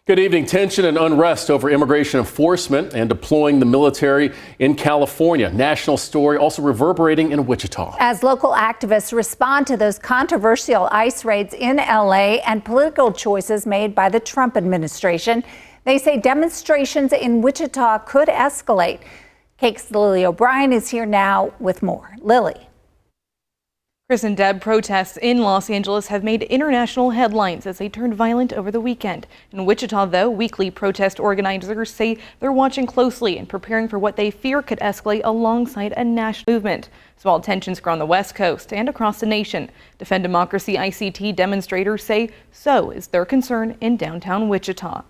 Good evening. Tension and unrest over immigration enforcement and deploying the military in California. National story also reverberating in Wichita. As local activists respond to those controversial ICE raids in LA and political choices made by the Trump administration, they say demonstrations in Wichita could escalate. KAKE's Lily O'Brien is here now with more. Lily. Chris and Deb, protests in Los Angeles have made international headlines as they turned violent over the weekend. In Wichita, though, weekly protest organizers say they're watching closely and preparing for what they fear could escalate alongside a national movement. Small tensions grow on the West Coast and across the nation. Defend Democracy ICT demonstrators say so is their concern in downtown Wichita.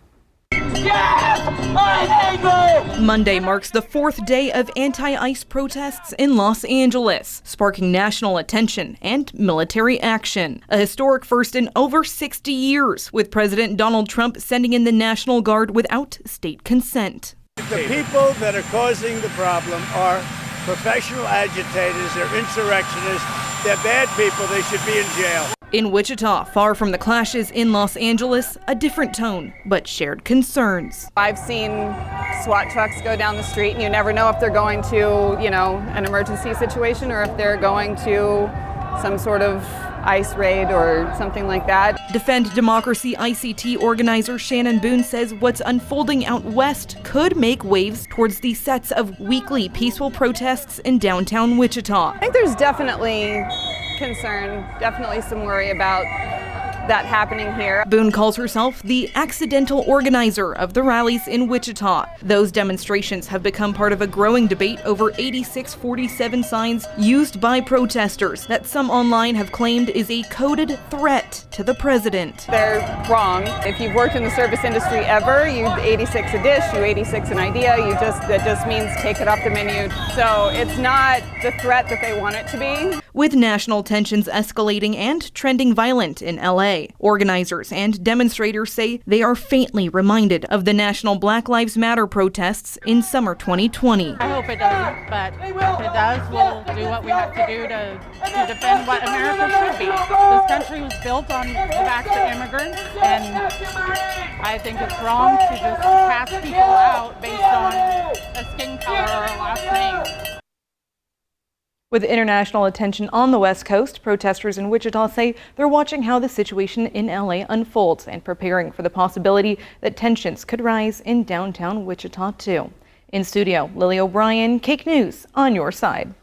Yes! I'm angry! Monday marks the fourth day of anti-ICE protests in Los Angeles, sparking national attention and military action. A historic first in over 60 years, with President Donald Trump sending in the National Guard without state consent. The people that are causing the problem are professional agitators, they're insurrectionists, they're bad people, they should be in jail. In Wichita, far from the clashes in Los Angeles, a different tone, but shared concerns. I've seen SWAT trucks go down the street and you never know if they're going to, an emergency situation or if they're going to some sort of ICE raid or something like that. Defend Democracy ICT organizer Shannon Boone says what's unfolding out west could make waves towards the sets of weekly peaceful protests in downtown Wichita. I think there's definitely concern, definitely some worry about that happening here. Boone calls herself the accidental organizer of the rallies in Wichita. Those demonstrations have become part of a growing debate over 8647 signs used by protesters that some online have claimed is a coded threat to the president. They're wrong. If you've worked in the service industry ever, you 86 a dish, you 86 an idea, that just means take it off the menu. So it's not the threat that they want it to be. With national tensions escalating and trending violent in LA, organizers and demonstrators say they are faintly reminded of the national Black Lives Matter protests in summer 2020. I hope it doesn't, but if it does, we'll do what we have to do to defend what America should be. This country was built on the backs of immigrants, and I think it's wrong to just cast people out based on a skin color or a last name. With international attention on the West Coast, protesters in Wichita say they're watching how the situation in LA unfolds and preparing for the possibility that tensions could rise in downtown Wichita too. In studio, Lily O'Brien, KAKE News on your side.